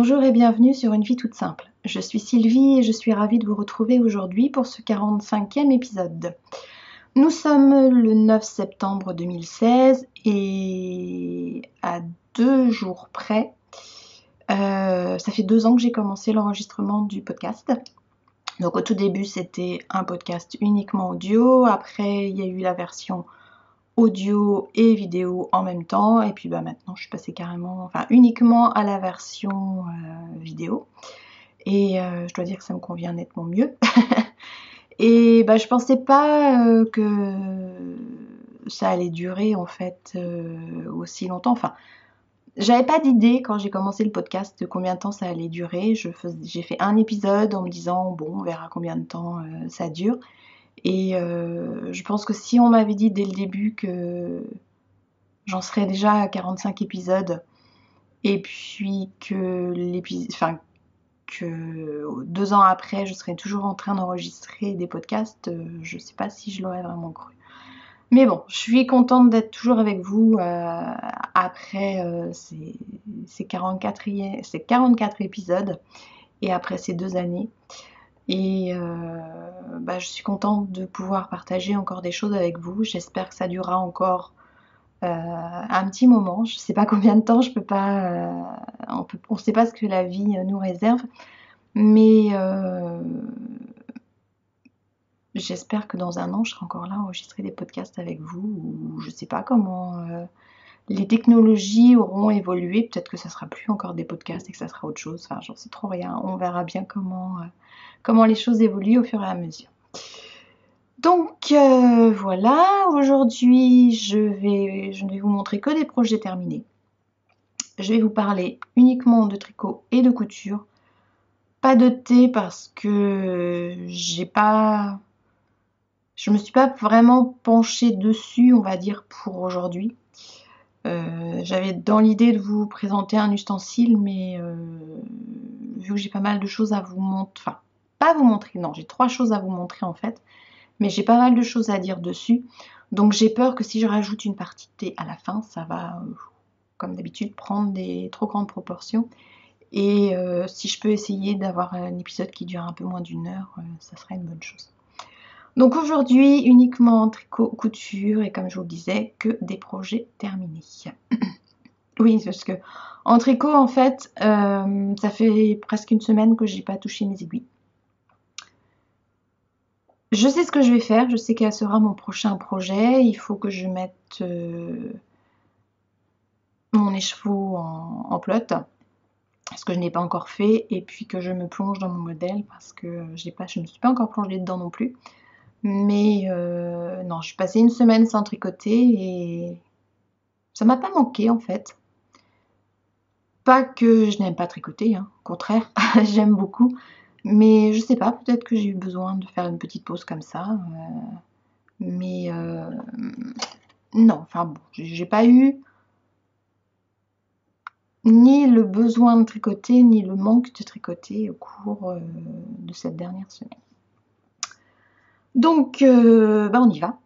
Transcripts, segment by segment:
Bonjour et bienvenue sur Une vie toute simple. Je suis Sylvie et je suis ravie de vous retrouver aujourd'hui pour ce 45e épisode. Nous sommes le 9 septembre 2016 et à 2 jours près, ça fait 2 ans que j'ai commencé l'enregistrement du podcast. Donc au tout début c'était un podcast uniquement audio, après il y a eu la version audio et vidéo en même temps, et puis maintenant je suis passée uniquement à la version vidéo, et je dois dire que ça me convient nettement mieux. Et je pensais pas que ça allait durer en fait aussi longtemps. Enfin, j'avais pas d'idée quand j'ai commencé le podcast de combien de temps ça allait durer. J'ai fait un épisode en me disant bon, on verra combien de temps ça dure. Et je pense que si on m'avait dit dès le début que j'en serais déjà à 45 épisodes et puis que 2 ans après je serais toujours en train d'enregistrer des podcasts, je sais pas si je l'aurais vraiment cru. Mais bon, je suis contente d'être toujours avec vous après ces 44 épisodes et après ces 2 années. Et je suis contente de pouvoir partager encore des choses avec vous. J'espère que ça durera encore un petit moment. Je sais pas combien de temps, je peux pas, on sait pas ce que la vie nous réserve, mais j'espère que dans un an, je serai encore là à enregistrer des podcasts avec vous, ou je sais pas comment les technologies auront évolué. Peut-être que ça sera plus encore des podcasts et que ça sera autre chose. Enfin, j'en sais trop rien. On verra bien comment les choses évoluent au fur et à mesure. Donc voilà, aujourd'hui je ne vais vous montrer que des projets terminés. Je vais vous parler uniquement de tricot et de couture. Pas de thé parce que je me suis pas vraiment penchée dessus, on va dire, pour aujourd'hui. J'avais dans l'idée de vous présenter un ustensile, mais vu que j'ai pas mal de choses à vous montrer, enfin pas vous montrer, non, j'ai 3 choses à vous montrer en fait. Mais j'ai pas mal de choses à dire dessus, donc j'ai peur que si je rajoute une partie de thé à la fin, ça va, comme d'habitude, prendre des trop grandes proportions. Et si je peux essayer d'avoir un épisode qui dure un peu moins d'1 heure, ça serait une bonne chose. Donc aujourd'hui, uniquement tricot, couture, et comme je vous le disais, que des projets terminés. Oui, parce que en tricot, en fait, ça fait presque 1 semaine que j'ai pas touché mes aiguilles. Je sais ce que je vais faire, je sais quel sera mon prochain projet. Il faut que je mette mon écheveau en plot, ce que je n'ai pas encore fait, et puis que je me plonge dans mon modèle parce que je me suis pas encore plongée dedans non plus. Mais non, je suis passée 1 semaine sans tricoter et ça m'a pas manqué en fait. Pas que je n'aime pas tricoter, hein, au contraire, j'aime beaucoup. Mais je sais pas, peut-être que j'ai eu besoin de faire une petite pause comme ça. Mais non, enfin bon, j'ai pas eu ni le besoin de tricoter, ni le manque de tricoter au cours de cette dernière semaine. Donc, on y va.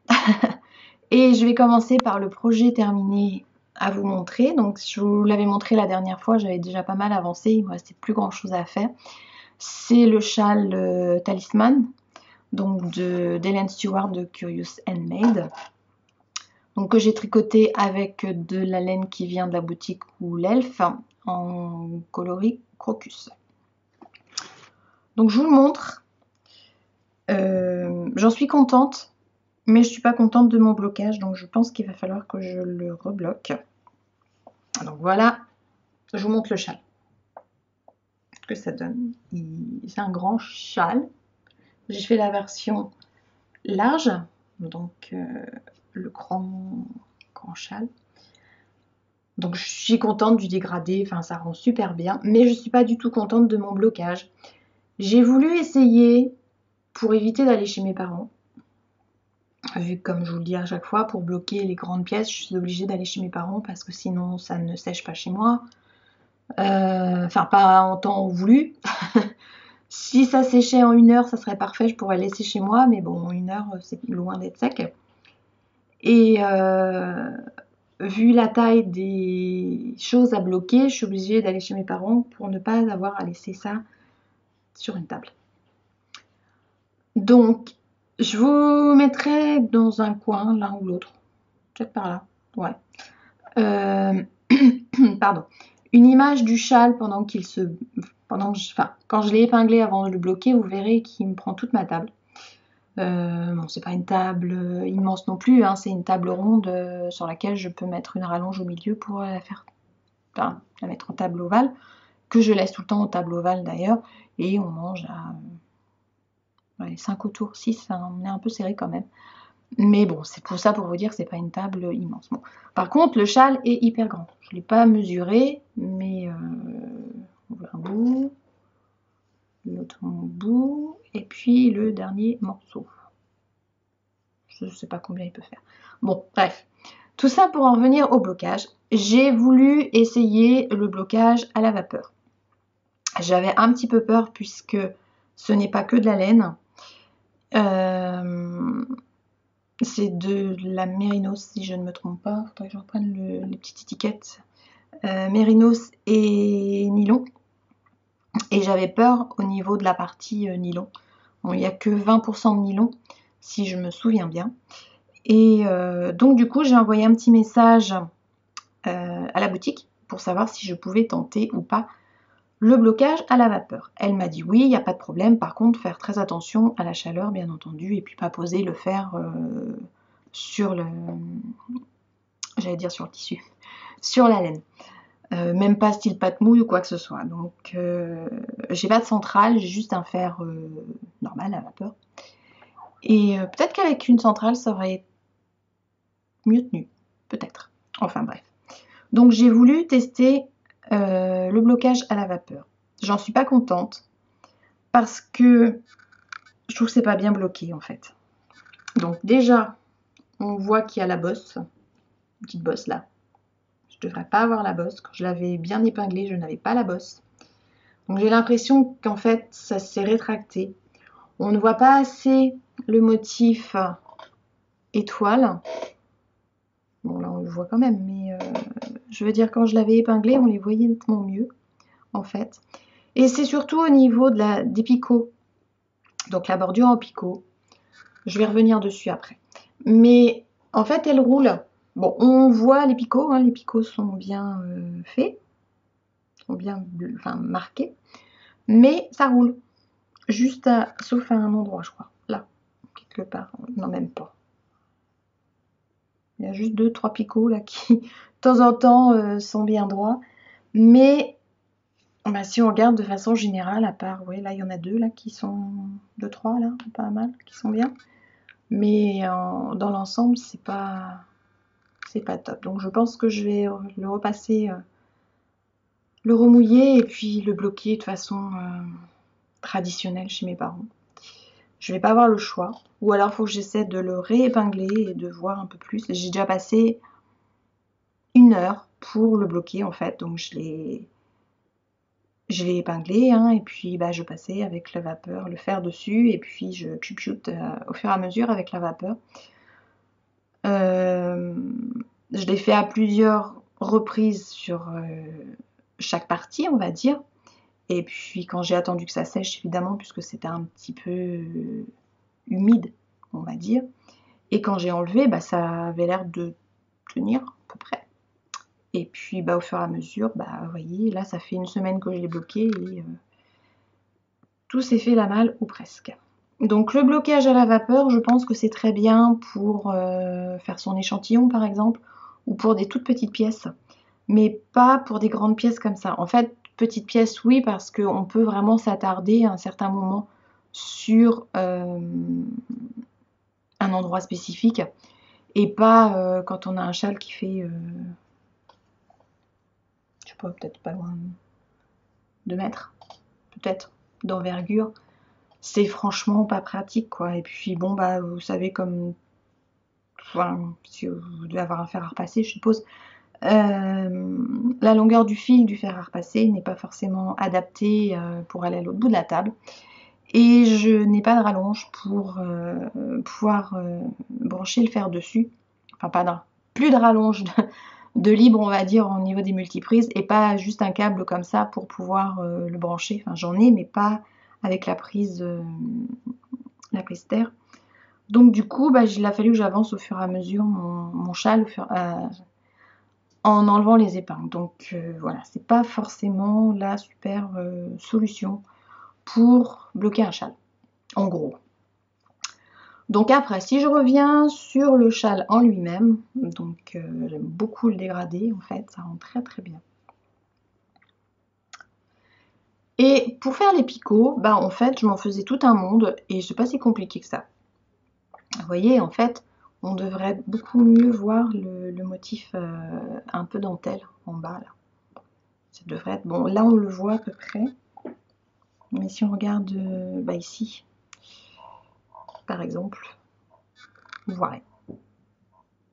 Et je vais commencer par le projet terminé à vous montrer. Donc, je vous l'avais montré la dernière fois, j'avais déjà pas mal avancé, il me restait plus grand chose à faire. C'est le châle Talisman, donc d'Hélène Stewart de Curious Handmade. Donc que j'ai tricoté avec de la laine qui vient de la boutique ou l'Elfe en coloris crocus. Donc je vous le montre. J'en suis contente, mais je suis pas contente de mon blocage, donc je pense qu'il va falloir que je le rebloque. Donc voilà, je vous montre le châle. Ce que ça donne. C'est un grand châle. J'ai fait la version large, donc le grand châle. Donc je suis contente du dégradé, enfin ça rend super bien, mais je suis pas du tout contente de mon blocage. J'ai voulu essayer, pour éviter d'aller chez mes parents, vu que comme je vous le dis à chaque fois, pour bloquer les grandes pièces, je suis obligée d'aller chez mes parents parce que sinon ça ne sèche pas chez moi. Enfin pas en temps voulu. Si ça séchait en 1 heure, ça serait parfait, je pourrais le laisser chez moi, mais bon, 1 heure, c'est loin d'être sec. Et vu la taille des choses à bloquer, je suis obligée d'aller chez mes parents pour ne pas avoir à laisser ça sur une table. Donc, je vous mettrai dans un coin, l'un ou l'autre. Peut-être par là. Ouais. Pardon. Une image du châle pendant qu'il se... quand je l'ai épinglé avant de le bloquer, vous verrez qu'il me prend toute ma table. Bon, c'est pas une table immense non plus, hein, c'est une table ronde sur laquelle je peux mettre une rallonge au milieu pour la mettre en table ovale, que je laisse tout le temps en table ovale d'ailleurs, et on mange à 5 autour, 6, on est un peu serré quand même. Mais bon, c'est pour ça, pour vous dire que c'est pas une table immense. Bon. Par contre, le châle est hyper grand. Je ne l'ai pas mesuré, mais on voit un bout, l'autre bout, et puis le dernier morceau. Je ne sais pas combien il peut faire. Bon, bref. Tout ça pour en revenir au blocage. J'ai voulu essayer le blocage à la vapeur. J'avais un petit peu peur puisque ce n'est pas que de la laine. C'est de la mérinos, si je ne me trompe pas. Il faudrait que je reprenne les petites étiquettes. Mérinos et nylon. Et j'avais peur au niveau de la partie nylon. Bon, il n'y a que 20% de nylon, si je me souviens bien. Et donc du coup, j'ai envoyé un petit message à la boutique pour savoir si je pouvais tenter ou pas le blocage à la vapeur. Elle m'a dit oui, il n'y a pas de problème. Par contre, faire très attention à la chaleur, bien entendu, et puis pas poser le fer sur le... J'allais dire sur le tissu. Sur la laine. Même pas style pâte mouille ou quoi que ce soit. Donc, j'ai pas de centrale, j'ai juste un fer normal à vapeur. Et peut-être qu'avec une centrale, ça aurait mieux tenu. Peut-être. Enfin bref. Donc, j'ai voulu tester le blocage à la vapeur. J'en suis pas contente parce que je trouve que c'est pas bien bloqué en fait. Donc déjà, on voit qu'il y a la bosse, une petite bosse là. Je devrais pas avoir la bosse. Quand je l'avais bien épinglée, je n'avais pas la bosse. Donc j'ai l'impression qu'en fait, ça s'est rétracté. On ne voit pas assez le motif étoile. Bon là, on le voit quand même, mais je veux dire, quand je l'avais épinglé, on les voyait nettement mieux en fait. Et c'est surtout au niveau des picots. Donc la bordure en picot. Je vais revenir dessus après. Mais en fait, elle roule. Bon, on voit les picots. Hein, les picots sont bien faits. Sont bien marqués. Mais ça roule. Juste sauf à un endroit, je crois. Là, quelque part. Non, même pas. Il y a juste 2-3 picots là qui, de temps en temps, sont bien droits. Mais bah, si on regarde de façon générale, à part, ouais, là, il y en a 2 là qui sont... 2-3 là, pas mal, qui sont bien. Mais dans l'ensemble, c'est pas top. Donc je pense que je vais le repasser, le remouiller et puis le bloquer de façon traditionnelle chez mes parents. Je vais pas avoir le choix. Ou alors il faut que j'essaie de le réépingler et de voir un peu plus. J'ai déjà passé 1 heure pour le bloquer en fait. Donc je l'ai épinglé, hein, et puis bah, je passais avec la vapeur, le fer dessus, et puis je chute au fur et à mesure avec la vapeur. Je l'ai fait à plusieurs reprises sur chaque partie, on va dire. Et puis quand j'ai attendu que ça sèche, évidemment, puisque c'était un petit peu humide, on va dire. Et quand j'ai enlevé, bah, ça avait l'air de tenir à peu près. Et puis bah, au fur et à mesure, bah, vous voyez, là ça fait 1 semaine que je l'ai bloqué et tout s'est fait la malle ou presque. Donc le blocage à la vapeur, je pense que c'est très bien pour faire son échantillon par exemple, ou pour des toutes petites pièces, mais pas pour des grandes pièces comme ça. En fait, petites pièces oui, parce qu'on peut vraiment s'attarder à un certain moment sur un endroit spécifique, et pas quand on a un châle qui fait, je sais pas, peut-être pas loin de 2 mètres, peut-être, d'envergure. C'est franchement pas pratique quoi. Et puis bon bah vous savez, comme enfin, si vous devez avoir un fer à repasser, je suppose, la longueur du fil du fer à repasser n'est pas forcément adaptée pour aller à l'autre bout de la table, et je n'ai pas de rallonge pour pouvoir brancher le fer dessus, enfin pas plus de rallonge de libre, on va dire, au niveau des multiprises, et pas juste un câble comme ça pour pouvoir le brancher. Enfin, j'en ai, mais pas avec la prise terre. Donc du coup, il a fallu que j'avance au fur et à mesure mon châle en enlevant les épingles. Donc voilà, c'est pas forcément la super solution pour bloquer un châle, en gros. Donc après, si je reviens sur le châle en lui-même, donc j'aime beaucoup le dégradé, en fait, ça rend très très bien. Et pour faire les picots, en fait, je m'en faisais tout un monde et c'est pas si compliqué que ça. Vous voyez, en fait, on devrait beaucoup mieux voir le motif un peu dentelle en bas, là. Ça devrait être... Bon, là, on le voit à peu près. Mais si on regarde ici, par exemple, vous voyez.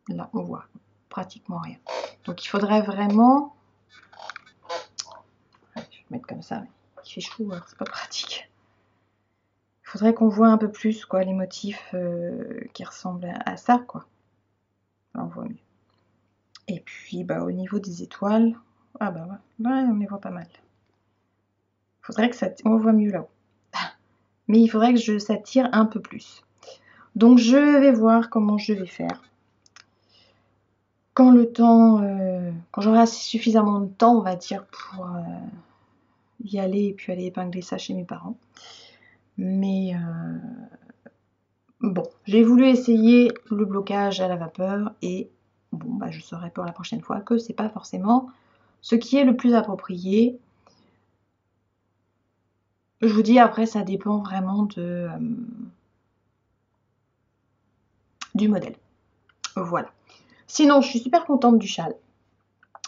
Là, on voit pratiquement rien. Donc, il faudrait vraiment... Je vais mettre comme ça, mais il fait chaud, alors c'est pas pratique. Il faudrait qu'on voit un peu plus, quoi, les motifs qui ressemblent à ça, quoi. Là, on voit mieux. Et puis, au niveau des étoiles, ouais, on les voit pas mal. Il faudrait que ça... On voit mieux là-haut. Mais il faudrait que ça tire un peu plus. Donc, je vais voir comment je vais faire. Quand le temps... quand j'aurai suffisamment de temps, on va dire, pour y aller et puis aller épingler ça chez mes parents. Mais bon, j'ai voulu essayer le blocage à la vapeur et bon, je saurai pour la prochaine fois que c'est pas forcément ce qui est le plus approprié. Je vous dis, après, ça dépend vraiment du modèle. Voilà. Sinon, je suis super contente du châle.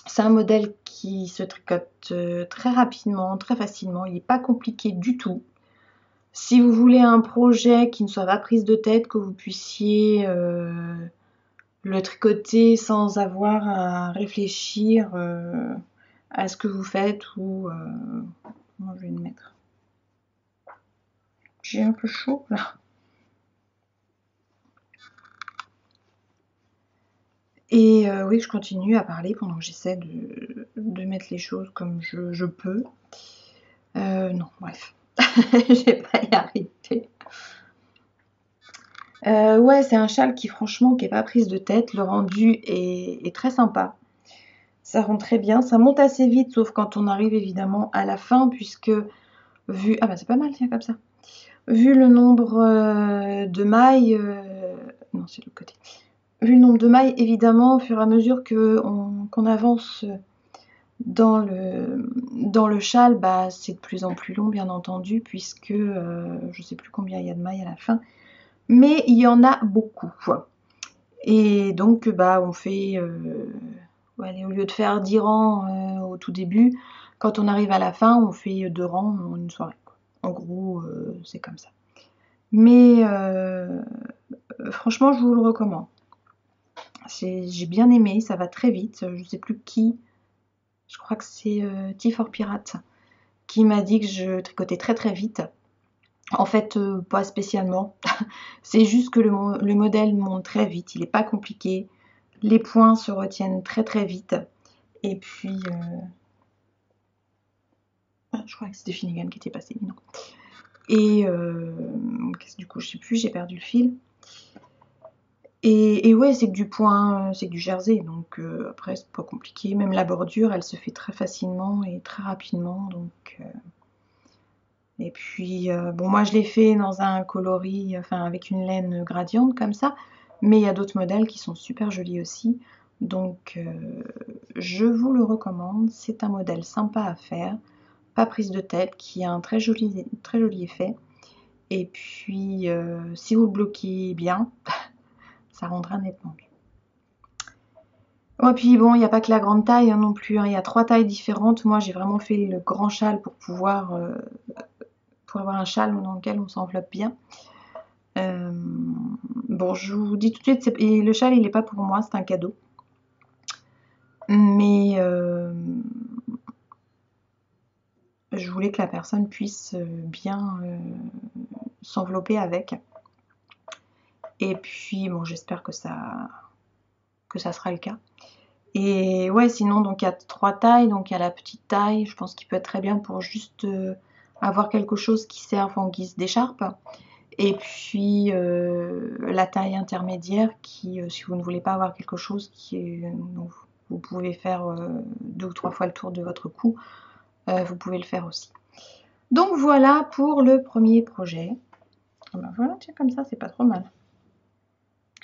C'est un modèle qui se tricote très rapidement, très facilement. Il n'est pas compliqué du tout. Si vous voulez un projet qui ne soit pas prise de tête, que vous puissiez le tricoter sans avoir à réfléchir à ce que vous faites ou... Comment je vais le mettre? J'ai un peu chaud là. Et oui, je continue à parler pendant que j'essaie de mettre les choses comme je peux. Non, bref. Je vais pas y arriver. Ouais, c'est un châle qui franchement qui est pas prise de tête. Le rendu est très sympa. Ça rend très bien. Ça monte assez vite, sauf quand on arrive évidemment à la fin, puisque vu... Ah c'est pas mal, tiens, comme ça. Vu le nombre de mailles... Non, c'est de l'autre côté. Vu le nombre de mailles, évidemment, au fur et à mesure qu'on avance dans le châle, c'est de plus en plus long, bien entendu, puisque je sais plus combien il y a de mailles à la fin. Mais il y en a beaucoup. Et donc, on fait... allez, au lieu de faire 10 rangs au tout début, quand on arrive à la fin, on fait 2 rangs en une soirée. En gros, c'est comme ça. Mais franchement, je vous le recommande. J'ai bien aimé, ça va très vite. Je ne sais plus qui, je crois que c'est T4 Pirate, qui m'a dit que je tricotais très très vite. En fait, pas spécialement. C'est juste que le modèle monte très vite, il n'est pas compliqué. Les points se retiennent très très vite. Et puis... je crois que c'était Finnegan qui était passé, mais non. Et du coup, je sais plus, j'ai perdu le fil. Et ouais, c'est que du point, c'est que du jersey, donc après c'est pas compliqué. Même la bordure, elle se fait très facilement et très rapidement, donc... Et puis, bon, moi je l'ai fait dans un coloris, enfin avec une laine gradiente comme ça, mais il y a d'autres modèles qui sont super jolis aussi. Donc, je vous le recommande. C'est un modèle sympa à faire, pas prise de tête, qui a un très joli effet. Et puis, si vous le bloquez bien, ça rendra nettement mieux. Et puis bon, il n'y a pas que la grande taille non plus, hein. Il y a 3 tailles différentes. Moi, j'ai vraiment fait le grand châle pour pouvoir... pour avoir un châle dans lequel on s'enveloppe bien. Bon, je vous dis tout de suite, et le châle, il n'est pas pour moi, c'est un cadeau. Mais je voulais que la personne puisse bien s'envelopper avec. Et puis, bon, j'espère que ça que ça sera le cas. Et ouais, sinon, donc il y a 3 tailles. Donc il y a la petite taille, je pense qu'il peut être très bien pour juste avoir quelque chose qui serve en guise d'écharpe. Et puis la taille intermédiaire qui, si vous ne voulez pas avoir quelque chose qui est... vous pouvez faire 2 ou 3 fois le tour de votre cou, vous pouvez le faire aussi. Donc voilà pour le premier projet. Ben voilà, tiens, comme ça, c'est pas trop mal.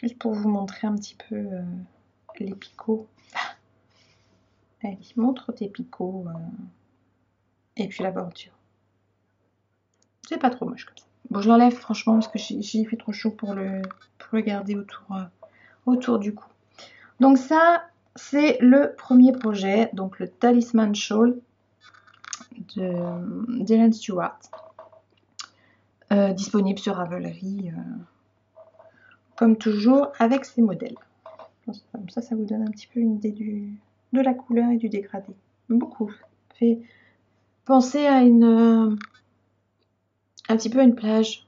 Juste pour vous montrer un petit peu les picots. Allez, montre tes picots. Et puis la bordure. C'est pas trop moche comme ça. Bon, je l'enlève franchement parce que j'ai fait trop chaud pour le garder autour du cou. Donc ça, c'est le premier projet, donc le Talisman Shawl d'Helen Stewart. Disponible sur Ravelry, comme toujours, avec ses modèles. Comme ça vous donne un petit peu une idée de la couleur et du dégradé. Beaucoup. Ça fait penser à un petit peu à une plage,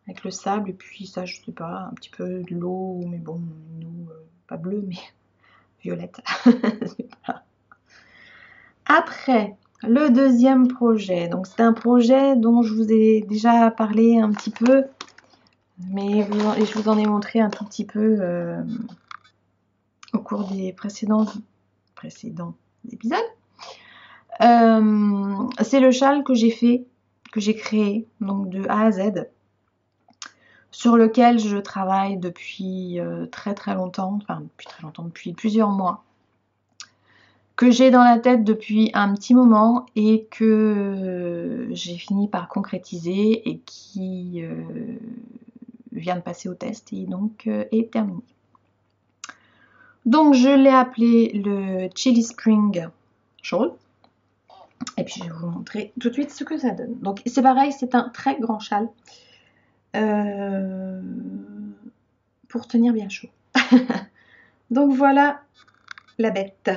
avec le sable, et puis ça, je sais pas, un petit peu de l'eau, mais bon, une eau pas bleue, mais violette. Après, le deuxième projet, donc c'est un projet dont je vous ai déjà parlé un petit peu, mais je vous en ai montré un tout petit peu au cours des précédents épisodes. C'est le châle que j'ai créé, donc de A à Z, sur lequel je travaille depuis très longtemps, depuis plusieurs mois, que j'ai dans la tête depuis un petit moment et que j'ai fini par concrétiser et qui vient de passer au test et donc est terminé. Donc je l'ai appelé le Chili Spring Shawl. Et puis je vais vous montrer tout de suite ce que ça donne. Donc c'est pareil, c'est un très grand châle pour tenir bien chaud. Donc voilà la bête.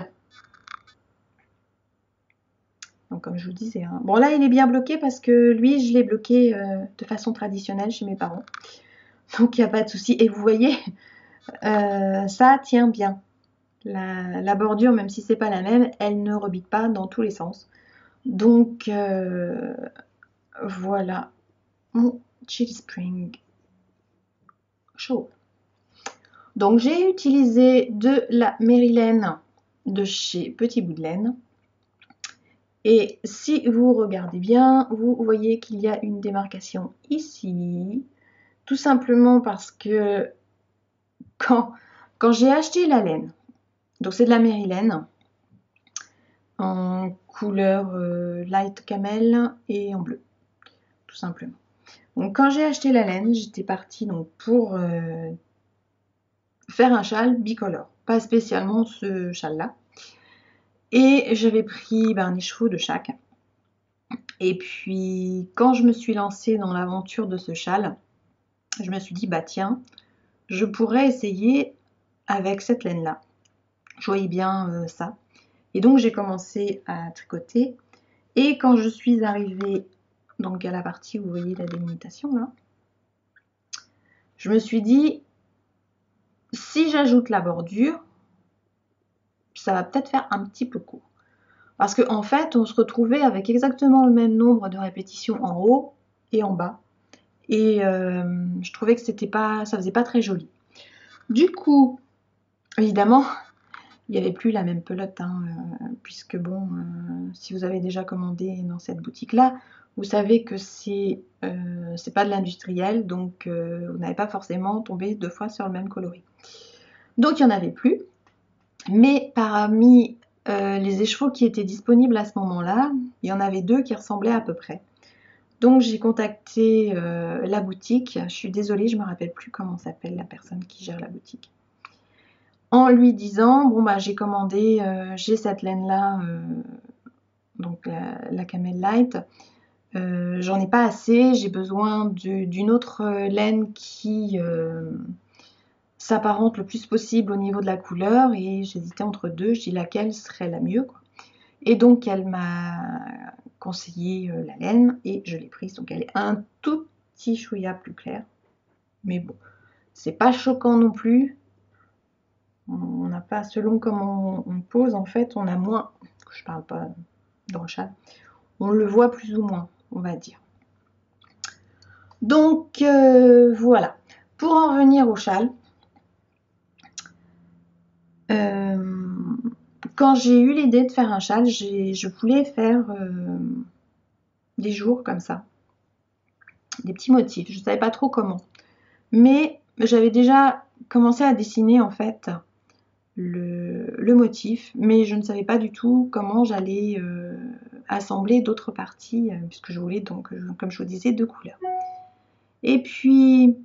Donc comme je vous disais, hein. Bon là il est bien bloqué parce que lui je l'ai bloqué de façon traditionnelle chez mes parents. Donc il n'y a pas de souci. Et vous voyez, ça tient bien. La bordure, même si c'est pas la même, elle ne rebique pas dans tous les sens. Donc voilà mon Chili Spring Shawl. Donc j'ai utilisé de la Mérilaine de chez Petit Bout de Laine. Et si vous regardez bien, vous voyez qu'il y a une démarcation ici. Tout simplement parce que quand j'ai acheté la laine, donc c'est de la Mérilaine en couleur light camel et en bleu, tout simplement. Donc quand j'ai acheté la laine, j'étais partie donc pour faire un châle bicolore, pas spécialement ce châle-là. Et j'avais pris un écheveau de chaque. Et puis quand je me suis lancée dans l'aventure de ce châle, je me suis dit bah tiens, je pourrais essayer avec cette laine-là. Je voyais bien ça. Et donc j'ai commencé à tricoter. Et quand je suis arrivée donc à la partie où vous voyez la délimitation là, je me suis dit si j'ajoute la bordure, ça va peut-être faire un petit peu court. Parce qu'en fait, on se retrouvait avec exactement le même nombre de répétitions en haut et en bas. Et je trouvais que ça faisait pas très joli. Du coup, évidemment, il n'y avait plus la même pelote, hein, puisque bon, si vous avez déjà commandé dans cette boutique-là, vous savez que c'est pas de l'industriel, donc vous n'avez pas forcément tombé 2 fois sur le même coloris. Donc il n'y en avait plus. Mais parmi les écheveaux qui étaient disponibles à ce moment-là, il y en avait 2 qui ressemblaient à peu près. Donc j'ai contacté la boutique. Je suis désolée, je ne me rappelle plus comment s'appelle la personne qui gère la boutique. En lui disant, bon bah j'ai commandé, j'ai cette laine-là, donc la Camel Light. J'en ai pas assez, j'ai besoin d'une autre laine qui s'apparente le plus possible au niveau de la couleur et j'hésitais entre 2, je dis laquelle serait la mieux quoi. Et donc elle m'a conseillé la laine et je l'ai prise, donc elle est un tout petit chouïa plus clair, mais bon, c'est pas choquant non plus, On n'a pas, selon comment on pose, en fait, on a moins, je parle pas dans le châle, on le voit plus ou moins, on va dire. Donc voilà. Pour en revenir au châle, quand j'ai eu l'idée de faire un châle, je voulais faire des jours comme ça, des petits motifs. Je ne savais pas trop comment, mais j'avais déjà commencé à dessiner en fait le motif, mais je ne savais pas du tout comment j'allais assembler d'autres parties, puisque je voulais donc, comme je vous disais, 2 couleurs. Et puis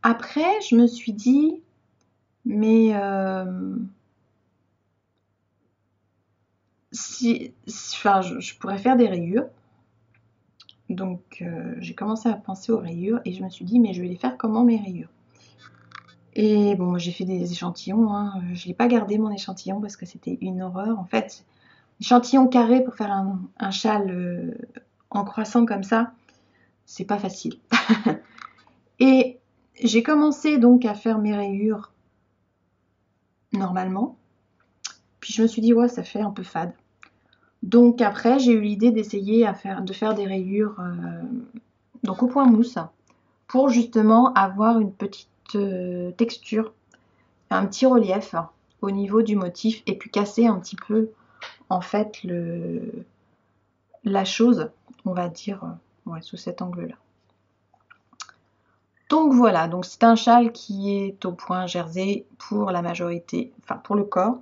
après, je me suis dit, mais enfin, je pourrais faire des rayures. Donc j'ai commencé à penser aux rayures et je me suis dit, mais je vais les faire comment mes rayures? Et bon, moi j'ai fait des échantillons, hein. Je n'ai pas gardé mon échantillon parce que c'était une horreur. En fait, échantillon carré pour faire un châle en croissant comme ça, c'est pas facile. Et j'ai commencé donc à faire mes rayures normalement. Puis je me suis dit, ouais, ça fait un peu fade. Donc après, j'ai eu l'idée d'essayer de faire des rayures donc au point mousse pour justement avoir une petite texture, un petit relief au niveau du motif et puis casser un petit peu en fait la chose, on va dire, ouais, sous cet angle-là. Donc voilà, donc c'est un châle qui est au point jersey pour la majorité, enfin pour le corps,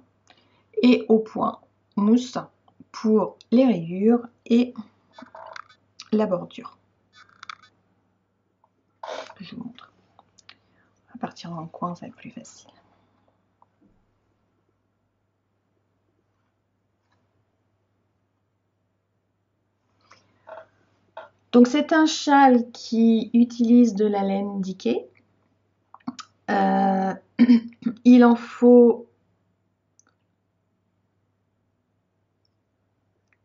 et au point mousse pour les rayures et la bordure. Je vous montre. On va partir en coin, ça va être plus facile. Donc c'est un châle qui utilise de la laine Dickey. Il en faut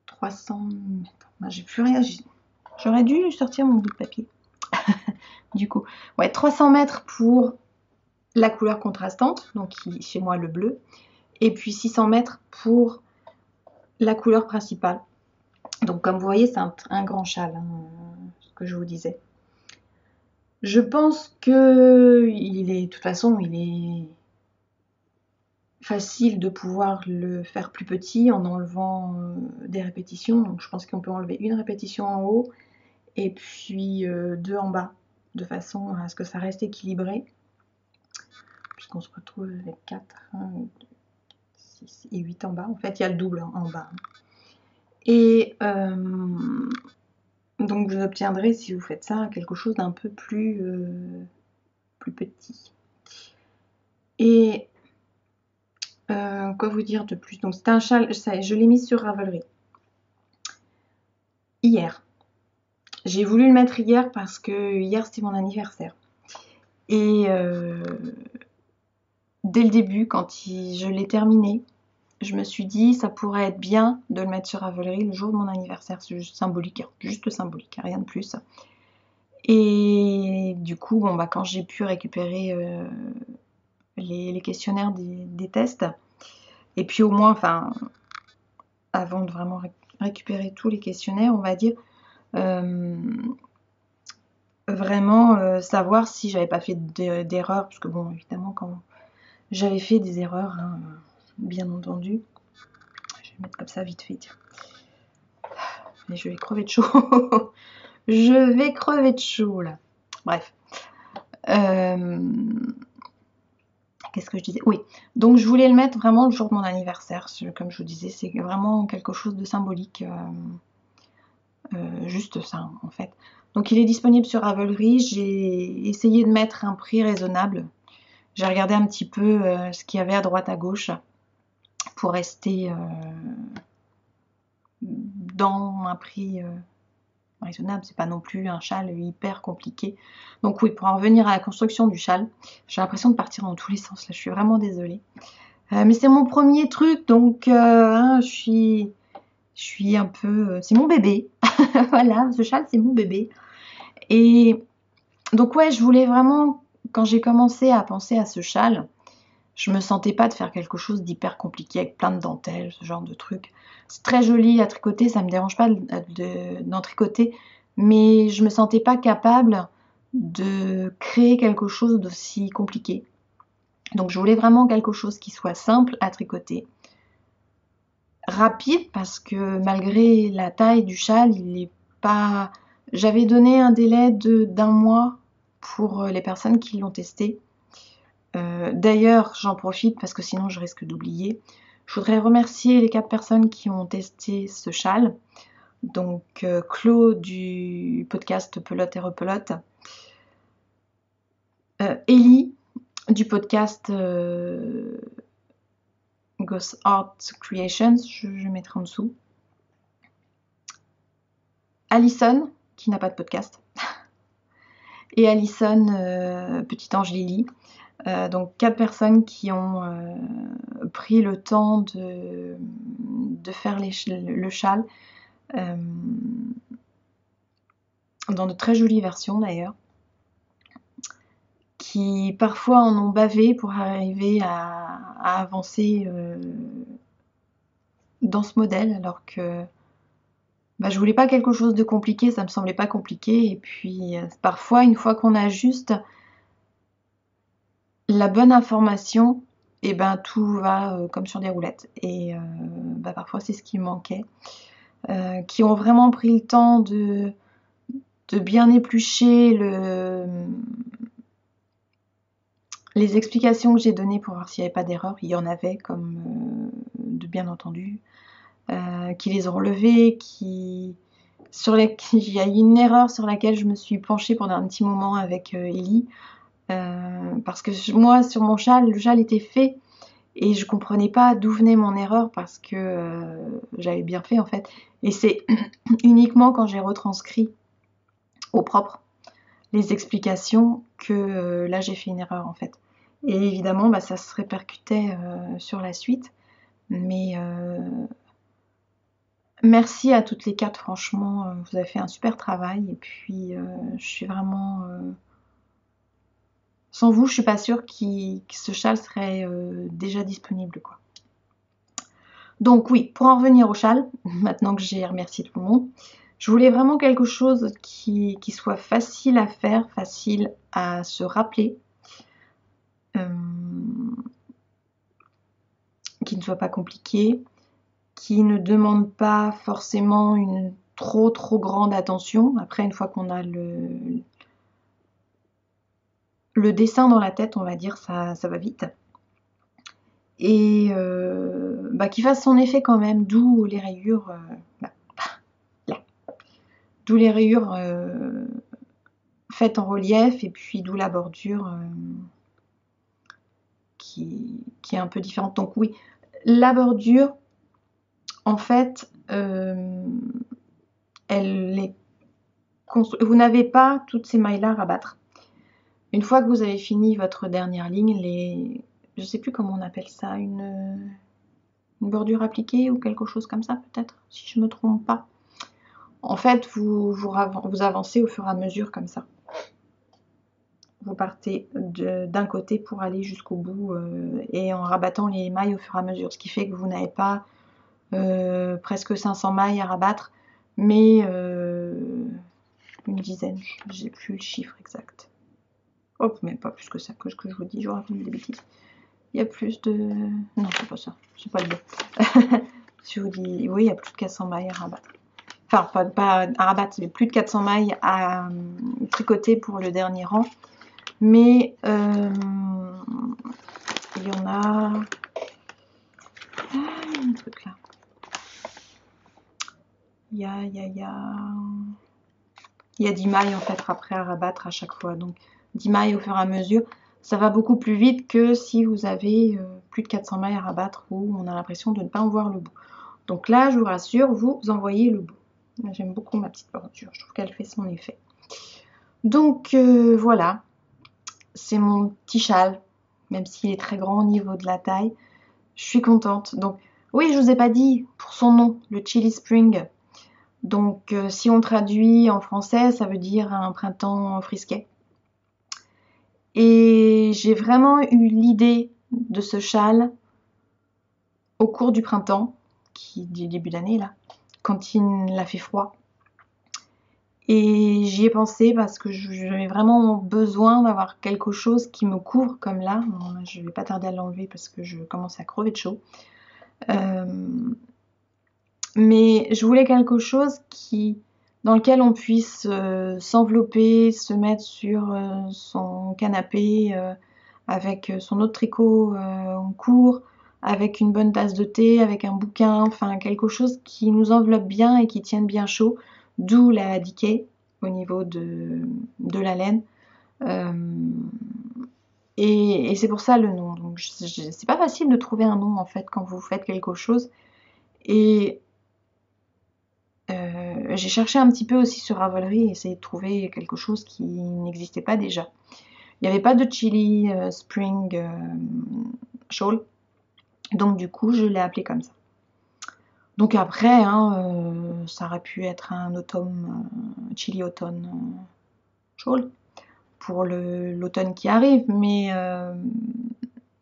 300 mètres. J'ai plus rien. J'aurais dû sortir mon bout de papier. Du coup, ouais, 300 mètres pour la couleur contrastante, donc chez moi le bleu, et puis 600 mètres pour la couleur principale. Donc comme vous voyez, c'est un grand châle, hein, ce que je vous disais. Je pense que de toute façon, il est facile de pouvoir le faire plus petit en enlevant des répétitions. Donc je pense qu'on peut enlever une répétition en haut et puis 2 en bas, de façon à ce que ça reste équilibré. Puisqu'on se retrouve avec 4, 1, 2, 6 et 8 en bas. En fait, il y a le double en bas. Et donc vous obtiendrez, si vous faites ça, quelque chose d'un peu plus petit. Et quoi vous dire de plus? Donc c'est un châle, je l'ai mis sur Ravelry hier. J'ai voulu le mettre hier parce que hier c'était mon anniversaire. Et dès le début, quand je l'ai terminé, je me suis dit ça pourrait être bien de le mettre sur Ravelry le jour de mon anniversaire. C'est juste symbolique, rien de plus. Et du coup, bon, bah, quand j'ai pu récupérer les questionnaires des tests, et puis au moins, enfin, avant de vraiment récupérer tous les questionnaires, on va dire, vraiment savoir si j'avais pas fait d'erreur, parce que bon, évidemment, quand j'avais fait des erreurs, hein, bien entendu. Je vais mettre comme ça vite fait, tiens. Mais je vais crever de chaud. Je vais crever de chaud, là. Bref. Qu'est-ce que je disais? Oui, donc je voulais le mettre vraiment le jour de mon anniversaire. Comme je vous disais, c'est vraiment quelque chose de symbolique. Juste ça, en fait. Donc il est disponible sur Ravelry. J'ai essayé de mettre un prix raisonnable. J'ai regardé un petit peu ce qu'il y avait à droite à gauche pour rester dans un prix raisonnable. C'est pas non plus un châle hyper compliqué. Donc oui, pour en revenir à la construction du châle, j'ai l'impression de partir dans tous les sens. Là, je suis vraiment désolée. Mais c'est mon premier truc, donc hein, je suis un peu... c'est mon bébé. Voilà, ce châle, c'est mon bébé. Et donc ouais, je voulais vraiment, quand j'ai commencé à penser à ce châle, Je me sentais pas de faire quelque chose d'hyper compliqué avec plein de dentelles, ce genre de truc. C'est très joli à tricoter, ça me dérange pas d'en tricoter, mais je me sentais pas capable de créer quelque chose d'aussi compliqué. Donc je voulais vraiment quelque chose qui soit simple à tricoter, rapide, parce que malgré la taille du châle, il est pas... J'avais donné un délai d'un mois pour les personnes qui l'ont testé. D'ailleurs, j'en profite parce que sinon je risque d'oublier. Je voudrais remercier les 4 personnes qui ont testé ce châle. Donc Claude du podcast Pelote et Repelote, Ellie du podcast Ghost Art Creations, je mettrai en dessous, Alison qui n'a pas de podcast, et Alison Petit Ange Lily. Donc 4 personnes qui ont pris le temps de faire le châle dans de très jolies versions d'ailleurs, qui parfois en ont bavé pour arriver à avancer dans ce modèle, alors que je voulais pas quelque chose de compliqué, ça me semblait pas compliqué, et puis parfois une fois qu'on a juste la bonne information, et tout va comme sur des roulettes, et parfois c'est ce qui me manquait. Qui ont vraiment pris le temps de bien éplucher les explications que j'ai données pour voir s'il n'y avait pas d'erreur. Il y en avait, comme de bien entendu, qui les ont relevées, il y a une erreur sur laquelle je me suis penchée pendant un petit moment avec Ellie, parce que moi, sur mon châle, le châle était fait, et je comprenais pas d'où venait mon erreur, parce que j'avais bien fait en fait. Et c'est uniquement quand j'ai retranscrit au propre les explications que là j'ai fait une erreur en fait. Et évidemment ça se répercutait sur la suite. Mais merci à toutes les 4, franchement, vous avez fait un super travail. Et puis je suis vraiment... sans vous, je suis pas sûre que ce châle serait déjà disponible, quoi. Donc oui, pour en revenir au châle, maintenant que j'ai remercié tout le monde, je voulais vraiment quelque chose qui soit facile à faire, facile à se rappeler, qui ne soit pas compliqué, qui ne demande pas forcément une trop grande attention. Après, une fois qu'on a le dessin dans la tête, on va dire, ça va vite. Et qui fasse son effet quand même, d'où les rayures... D'où les rayures faites en relief, et puis d'où la bordure qui est un peu différente. Donc oui, la bordure, en fait, vous n'avez pas toutes ces mailles-là à rabattre. Une fois que vous avez fini votre dernière ligne, je ne sais plus comment on appelle ça, une bordure appliquée ou quelque chose comme ça peut-être, si je ne me trompe pas. En fait, vous avancez au fur et à mesure comme ça. Vous partez d'un côté pour aller jusqu'au bout et en rabattant les mailles au fur et à mesure. Ce qui fait que vous n'avez pas presque 500 mailles à rabattre, mais une dizaine. J'ai plus le chiffre exact. Oh, même pas plus que ça, que ce que je vous dis, je raconte des bêtises. Il y a plus de... Non, c'est pas ça, c'est pas le bon. Je vous dis, oui, il y a plus de 400 mailles à rabattre. Enfin, pas à rabattre, mais plus de 400 mailles à tricoter pour le dernier rang. Mais il y en a... un truc là. Il y a 10 mailles en fait après à rabattre à chaque fois. Donc 10 mailles au fur et à mesure. Ça va beaucoup plus vite que si vous avez plus de 400 mailles à rabattre où on a l'impression de ne pas en voir le bout. Donc là, je vous rassure, vous en voyez le bout. J'aime beaucoup ma petite bordure. Je trouve qu'elle fait son effet. Donc voilà. C'est mon petit châle. Même s'il est très grand au niveau de la taille. Je suis contente. Donc oui, je vous ai pas dit pour son nom, le Chilly Spring. Donc si on traduit en français, ça veut dire un printemps frisquet. Et j'ai vraiment eu l'idée de ce châle au cours du printemps, du début d'année là, quand il a fait froid. Et j'y ai pensé parce que j'avais vraiment besoin d'avoir quelque chose qui me couvre comme là. Bon, là je vais pas tarder à l'enlever parce que je commence à crever de chaud. Mais je voulais quelque chose dans lequel on puisse s'envelopper, se mettre sur son canapé avec son autre tricot en court, avec une bonne tasse de thé, avec un bouquin, enfin quelque chose qui nous enveloppe bien et qui tienne bien chaud, d'où la decay au niveau de la laine. Et c'est pour ça le nom. Donc c'est pas facile de trouver un nom en fait quand vous faites quelque chose. Et j'ai cherché un petit peu aussi sur Ravelry et essayé de trouver quelque chose qui n'existait pas déjà. Il n'y avait pas de Chili Spring Shawl, donc du coup je l'ai appelé comme ça. Donc après, ça aurait pu être un automne, Chili Automne Shawl pour l'automne qui arrive, mais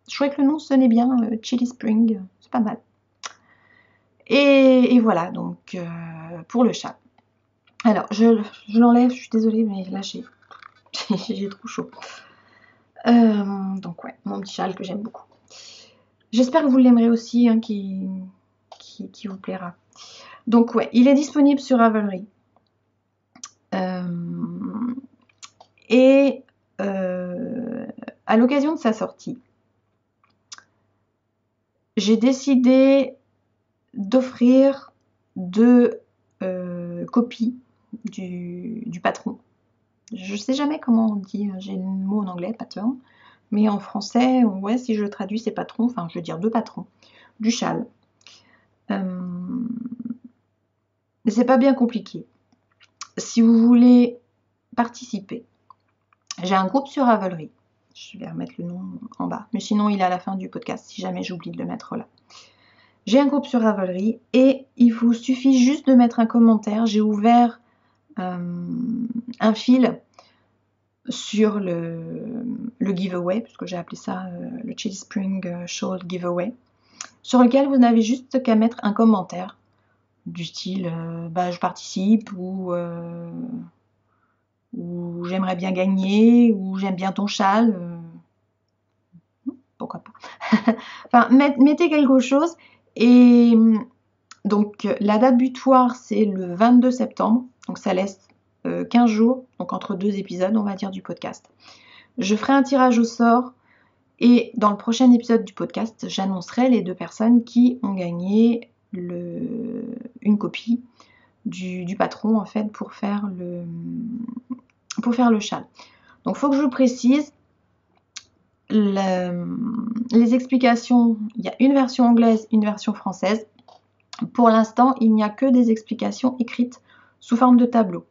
je trouvais que le nom sonnait bien, Chili Spring, c'est pas mal. Et voilà donc pour le châle. Alors je l'enlève, je suis désolée, mais là j'ai trop chaud. Donc ouais, mon petit châle que j'aime beaucoup. J'espère que vous l'aimerez aussi, qui vous plaira. Donc ouais, il est disponible sur Ravelry. Et à l'occasion de sa sortie, j'ai décidé d'offrir 2 copies du patron. Je sais jamais comment on dit, j'ai le mot en anglais, pattern, mais en français, ouais, si je le traduis, c'est patron, enfin je veux dire 2 patrons, du châle. C'est pas bien compliqué. Si vous voulez participer, j'ai un groupe sur Ravelry. Je vais remettre le nom en bas, mais sinon il est à la fin du podcast si jamais j'oublie de le mettre là. J'ai un groupe sur Ravelry et il vous suffit juste de mettre un commentaire. J'ai ouvert un fil sur le giveaway, puisque j'ai appelé ça le Chili Spring Shawl Giveaway, sur lequel vous n'avez juste qu'à mettre un commentaire du style je participe ou j'aimerais bien gagner ou j'aime bien ton châle, pourquoi pas. Enfin, mettez quelque chose. Et donc la date butoir c'est le 22 septembre, donc ça laisse 15 jours, donc entre 2 épisodes on va dire du podcast. Je ferai un tirage au sort et dans le prochain épisode du podcast j'annoncerai les 2 personnes qui ont gagné une copie du patron en fait pour faire le châle. Donc il faut que je vous précise les explications. Il y a une version anglaise, une version française. Pour l'instant, il n'y a que des explications écrites sous forme de tableau.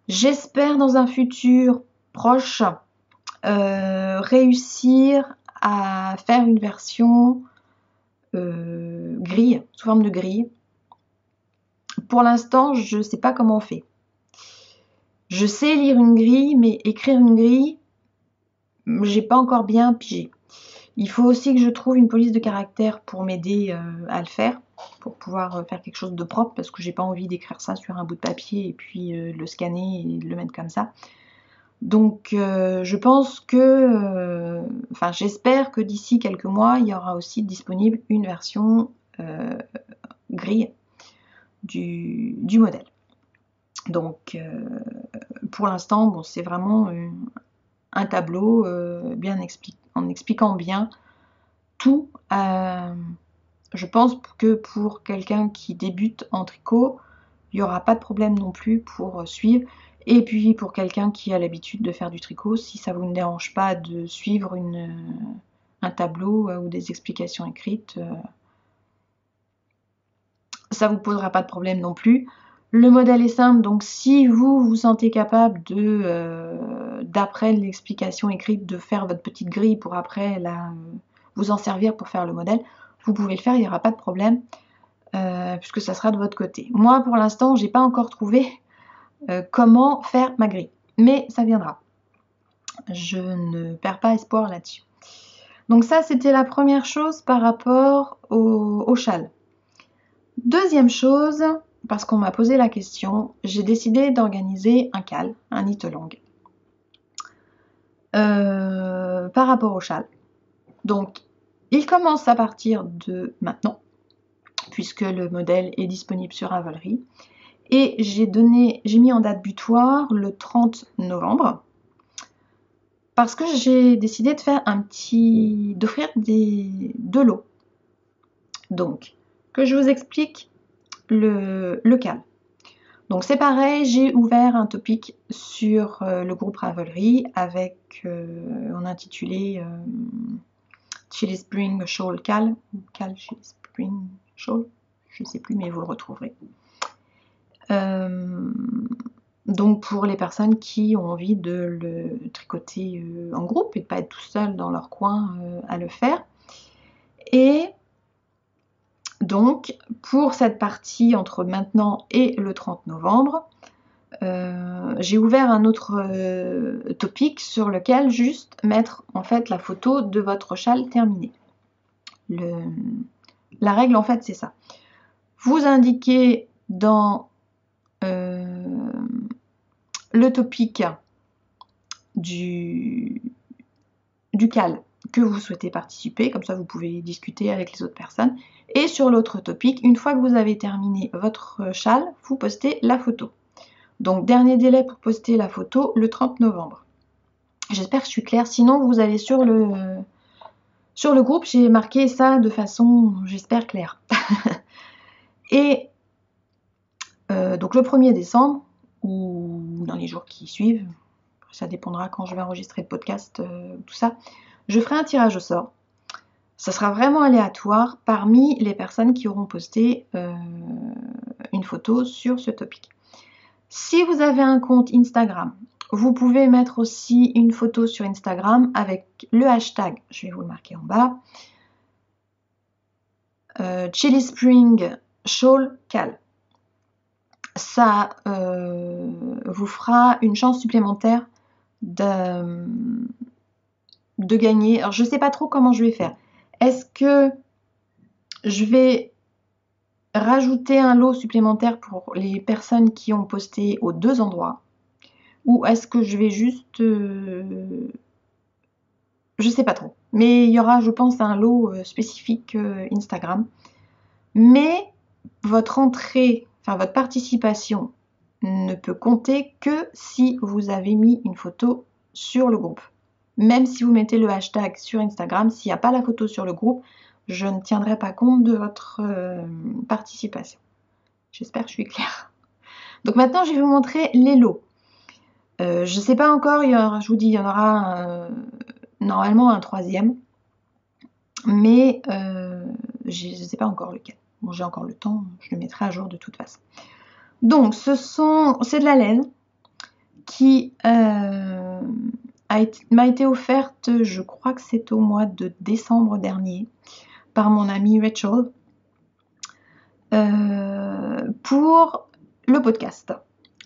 J'espère dans un futur proche réussir à faire une version grille, sous forme de grille. Pour l'instant, je ne sais pas comment on fait. Je sais lire une grille, mais écrire une grille, j'ai pas encore bien pigé. Il faut aussi que je trouve une police de caractère pour m'aider à le faire, pour pouvoir faire quelque chose de propre, parce que j'ai pas envie d'écrire ça sur un bout de papier et puis le scanner et le mettre comme ça. Donc je pense que, j'espère que d'ici quelques mois, il y aura aussi disponible une version grille du modèle. Donc pour l'instant, bon, c'est vraiment un tableau en expliquant bien tout. Je pense que pour quelqu'un qui débute en tricot, il n'y aura pas de problème non plus pour suivre. Et puis pour quelqu'un qui a l'habitude de faire du tricot, si ça vous ne dérange pas de suivre un tableau ou des explications écrites, ça vous posera pas de problème non plus. Le modèle est simple, donc si vous vous sentez capable d'après l'explication écrite, de faire votre petite grille pour après vous en servir pour faire le modèle, vous pouvez le faire, il n'y aura pas de problème, puisque ça sera de votre côté. Moi, pour l'instant, j'ai pas encore trouvé comment faire ma grille, mais ça viendra. Je ne perds pas espoir là-dessus. Donc ça, c'était la première chose par rapport au châle. Deuxième chose, parce qu'on m'a posé la question, j'ai décidé d'organiser un cal, un knit-along, par rapport au châle. Donc, il commence à partir de maintenant, puisque le modèle est disponible sur Ravelry. Et j'ai mis en date butoir le 30 novembre, parce que j'ai décidé de faire d'offrir deux lots. Donc, que je vous explique le cal. Donc c'est pareil, j'ai ouvert un topic sur le groupe Ravelry avec, on a intitulé Chili Spring Shawl Cal, ou Cal Chili Spring Shawl, je ne sais plus mais vous le retrouverez. Donc pour les personnes qui ont envie de le tricoter en groupe et de ne pas être tout seul dans leur coin à le faire. Et donc pour cette partie entre maintenant et le 30 novembre, j'ai ouvert un autre topic sur lequel juste mettre en fait la photo de votre châle terminé. La règle en fait c'est ça. Vous indiquez dans le topic du cal que vous souhaitez participer, comme ça vous pouvez discuter avec les autres personnes. Et sur l'autre topic, une fois que vous avez terminé votre châle, vous postez la photo. Donc dernier délai pour poster la photo, le 30 novembre. J'espère que je suis claire, sinon vous allez sur le groupe, j'ai marqué ça de façon, j'espère, claire. Et donc le 1er décembre, ou dans les jours qui suivent, ça dépendra quand je vais enregistrer le podcast, tout ça, je ferai un tirage au sort. Ça sera vraiment aléatoire parmi les personnes qui auront posté une photo sur ce topic. Si vous avez un compte Instagram, vous pouvez mettre aussi une photo sur Instagram avec le hashtag, je vais vous le marquer en bas, Chili Spring Shawl Cal. Ça vous fera une chance supplémentaire de gagner. Alors je ne sais pas trop comment je vais faire. Est-ce que je vais rajouter un lot supplémentaire pour les personnes qui ont posté aux deux endroits, ou est-ce que je vais juste je sais pas trop, mais il y aura je pense un lot spécifique Instagram, mais votre entrée, enfin votre participation ne peut compter que si vous avez mis une photo sur le groupe. Même si vous mettez le hashtag sur Instagram, s'il n'y a pas la photo sur le groupe, je ne tiendrai pas compte de votre participation. J'espère que je suis claire. Donc maintenant, je vais vous montrer les lots. Je ne sais pas encore, je vous dis, il y en aura normalement un troisième. Mais je ne sais pas encore lequel. Bon, j'ai encore le temps, je le mettrai à jour de toute façon. Donc, c'est de la laine qui m'a été offerte, je crois que c'est au mois de décembre dernier, par mon amie Rachel, pour le podcast.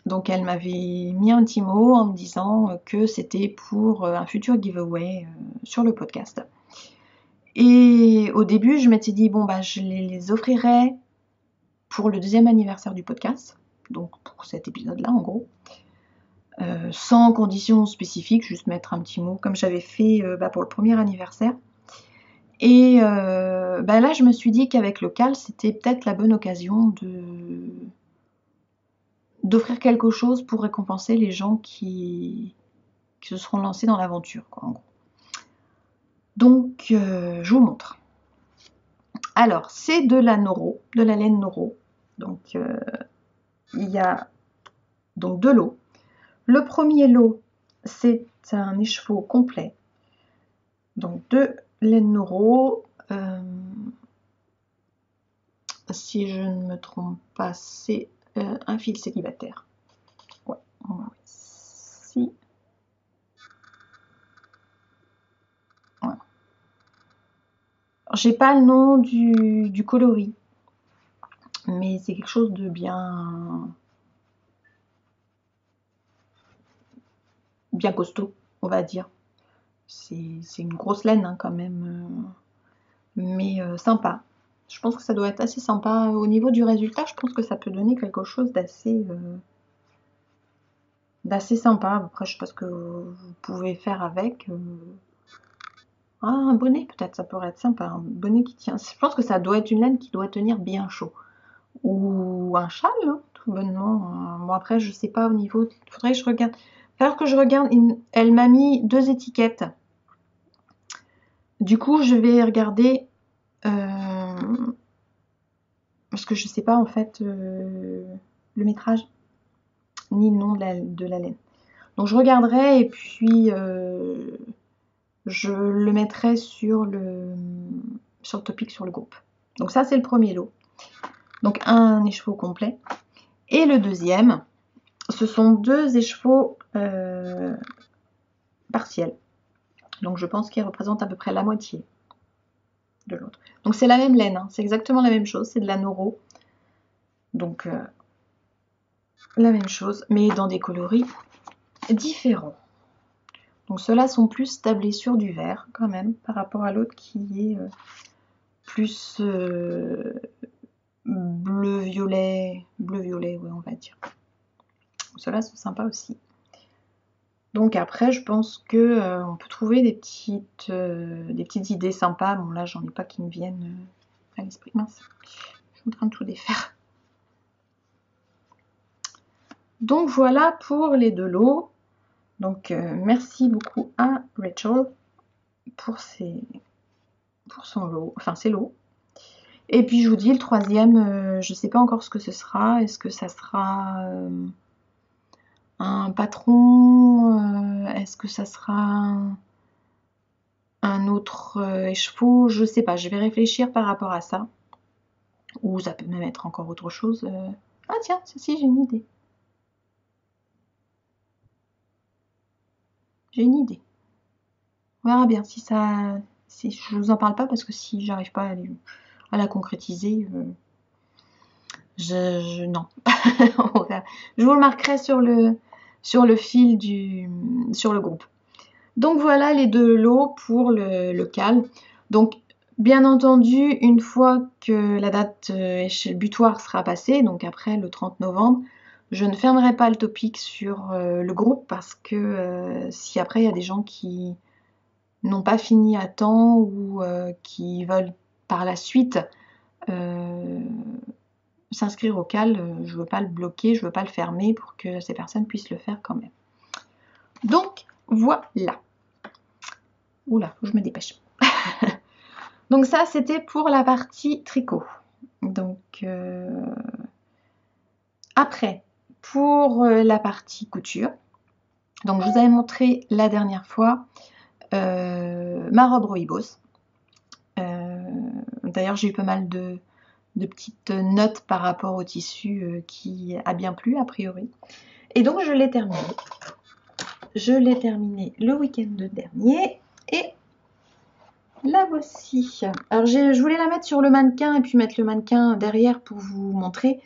Donc elle m'avait mis un petit mot en me disant que c'était pour un futur giveaway sur le podcast. Et au début, je m'étais dit, bon, bah, je les offrirai pour le 2e anniversaire du podcast, donc pour cet épisode-là, en gros. Sans conditions spécifiques, juste mettre un petit mot, comme j'avais fait pour le 1er anniversaire. Et là, je me suis dit qu'avec le cal, c'était peut-être la bonne occasion d'offrir quelque chose pour récompenser les gens qui se seront lancés dans l'aventure, quoi, en gros. Donc, je vous montre. Alors, c'est de la Noro, de la laine Noro. Donc, il y a donc 2 lots. Le premier lot, c'est un écheveau complet. Donc, de laine Noro. Si je ne me trompe pas, c'est un fil célibataire. Ouais, ici. Voilà. J'ai pas le nom du coloris, mais c'est quelque chose de bien costaud, on va dire. C'est une grosse laine hein, quand même, mais sympa. Je pense que ça doit être assez sympa. Au niveau du résultat, je pense que ça peut donner quelque chose d'assez sympa. Après, je sais pas ce que vous pouvez faire avec. Ah, un bonnet peut-être, ça pourrait être sympa. Un bonnet qui tient. Je pense que ça doit être une laine qui doit tenir bien chaud. Ou un châle, hein, tout bonnement. Bon, après, je sais pas au niveau. Il faudrait que je regarde. Alors que je regarde, elle m'a mis 2 étiquettes. Du coup, je vais regarder. Parce que je sais pas en fait le métrage ni le nom de la laine. Donc je regarderai et puis je le mettrai sur le topic sur le groupe. Donc ça c'est le premier lot. Donc un écheveau complet. Et le deuxième, ce sont 2 écheveaux partiels. Donc je pense qu'ils représentent à peu près la moitié de l'autre. Donc c'est la même laine, hein. C'est exactement la même chose, c'est de la Noro. Donc la même chose, mais dans des coloris différents. Donc ceux-là sont plus tablés sur du vert quand même par rapport à l'autre qui est plus bleu-violet, ouais on va dire. Ceux-là sont sympas aussi. Donc après je pense que on peut trouver des petites idées sympas. Bon là j'en ai pas qui me viennent à l'esprit. Mince, je suis en train de tout défaire. Donc voilà pour les 2 lots. Donc merci beaucoup à Rachel pour son lot, enfin ses lots. Et puis je vous dis le troisième, je ne sais pas encore ce que ce sera. Est-ce que ça sera un patron, est-ce que ça sera un autre écheveau? Je ne sais pas, je vais réfléchir par rapport à ça. Ou ça peut même être encore autre chose. Ah tiens, si, j'ai une idée. J'ai une idée. On verra bien si ça... Si je vous en parle pas parce que si j'arrive pas à la concrétiser, non. Je vous le marquerai sur le fil sur le groupe. Donc voilà les 2 lots pour le cal. Donc bien entendu, une fois que la date butoir sera passée, donc après le 30 novembre, je ne fermerai pas le topic sur le groupe parce que si après il y a des gens qui n'ont pas fini à temps ou qui veulent par la suite s'inscrire au cal, je ne veux pas le bloquer, je ne veux pas le fermer pour que ces personnes puissent le faire quand même. Donc voilà. Oula, faut que je me dépêche. Donc ça c'était pour la partie tricot. Donc après, pour la partie couture, donc je vous avais montré la dernière fois ma robe rooibos. D'ailleurs j'ai eu pas mal de petites notes par rapport au tissu qui a bien plu a priori. Et donc je l'ai terminé. Je l'ai terminé le week-end dernier et la voici. Alors je voulais la mettre sur le mannequin et puis mettre le mannequin derrière pour vous montrer.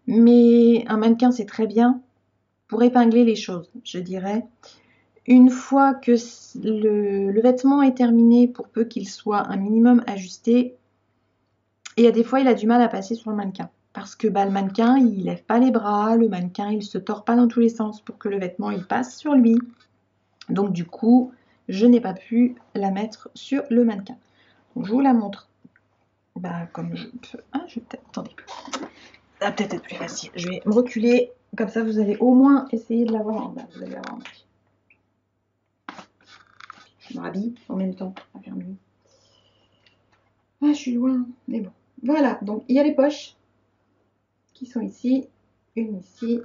Mais un mannequin c'est très bien pour épingler les choses, je dirais. Une fois que le vêtement est terminé, pour peu qu'il soit un minimum ajusté, et à des fois il a du mal à passer sur le mannequin. Parce que le mannequin il lève pas les bras, le mannequin il se tord pas dans tous les sens pour que le vêtement il passe sur lui. Donc du coup je n'ai pas pu la mettre sur le mannequin. Donc, je vous la montre comme je peux. Ah, je vais peut-être. Attendez. Ça va peut-être être plus facile. Je vais me reculer. Comme ça, vous allez au moins essayer de la voir en bas. Vous allez la voir en bas. Je me rhabille en même temps. Ça va faire mieux. Ah, je suis loin. Mais bon. Voilà. Donc, il y a les poches qui sont ici. Une ici.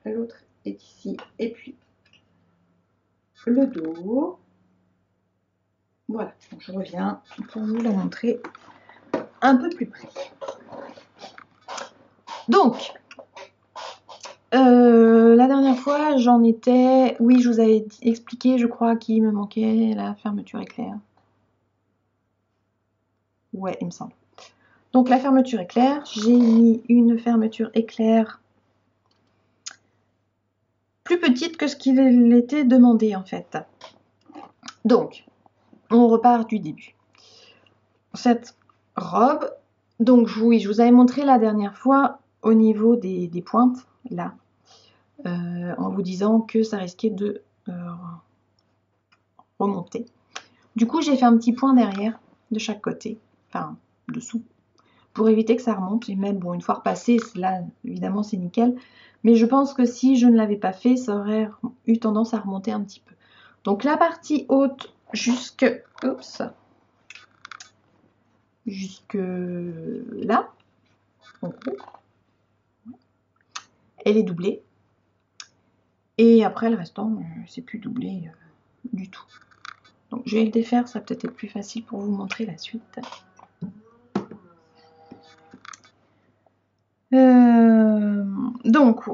L'autre est ici. Et puis, le dos. Voilà. Donc, je reviens pour vous la montrer un peu plus près. Donc, la dernière fois, j'en étais... Oui, je vous avais expliqué, je crois, qu'il me manquait la fermeture éclair. Ouais, il me semble. Donc, la fermeture éclair, j'ai mis une fermeture éclair plus petite que ce qu'il était demandé en fait. Donc, on repart du début. Cette robe, donc oui, je vous avais montré la dernière fois au niveau des pointes, là, en vous disant que ça risquait de remonter. Du coup, j'ai fait un petit point derrière, de chaque côté, enfin, dessous, pour éviter que ça remonte. Et même, bon, une fois repassé, là, évidemment, c'est nickel. Mais je pense que si je ne l'avais pas fait, ça aurait eu tendance à remonter un petit peu. Donc, la partie haute jusque là, en gros, elle est doublée. Et après, le restant, c'est plus doublé du tout. Donc, je vais le défaire, ça va peut-être être plus facile pour vous montrer la suite. Donc,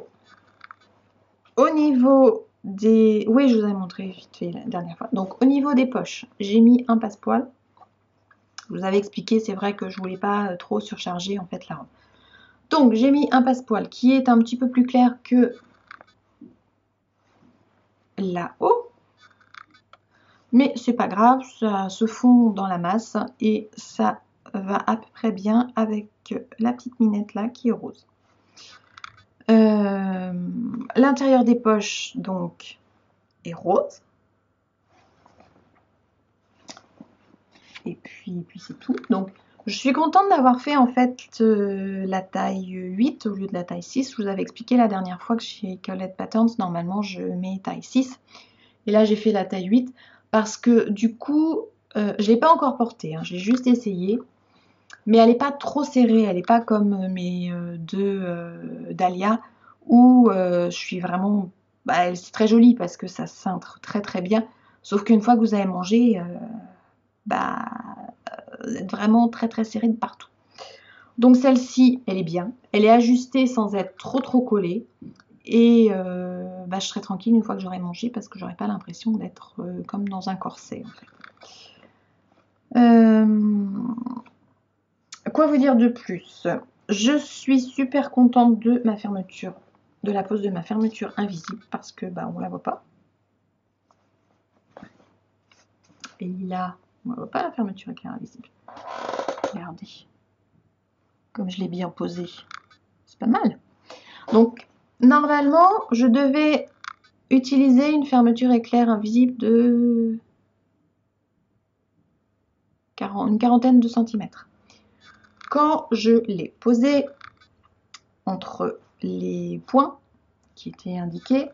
au niveau des... Oui, je vous avais montré vite fait la dernière fois. Donc, au niveau des poches, j'ai mis un passepoil. Je vous avais expliqué, c'est vrai que je voulais pas trop surcharger en fait la robe. Donc, j'ai mis un passepoil qui est un petit peu plus clair que là-haut. Mais c'est pas grave, ça se fond dans la masse et ça va à peu près bien avec la petite minette là qui est rose. L'intérieur des poches donc est rose. Et puis c'est tout. Donc je suis contente d'avoir fait en fait la taille 8 au lieu de la taille 6. Je vous avais expliqué la dernière fois que chez Colette Patterns, normalement je mets taille 6. Et là j'ai fait la taille 8 parce que du coup, je ne l'ai pas encore portée, hein, j'ai juste essayé. Mais elle n'est pas trop serrée, elle n'est pas comme mes deux Dahlia où je suis vraiment... Bah, c'est très joli parce que ça cintre très très bien. Sauf qu'une fois que vous avez mangé, vous êtes vraiment très très serré de partout. Donc celle-ci, elle est bien. Elle est ajustée sans être trop collée. Et je serai tranquille une fois que j'aurai mangé parce que j'aurai pas l'impression d'être comme dans un corset en fait. Quoi vous dire de plus? Je suis super contente de ma fermeture, de la pose de ma fermeture invisible parce que on la voit pas. Et là, on ne voit pas la fermeture éclair invisible. Regardez, comme je l'ai bien posée, c'est pas mal. Donc normalement, je devais utiliser une fermeture éclair invisible de une quarantaine de centimètres. Quand je l'ai posée entre les points qui étaient indiqués,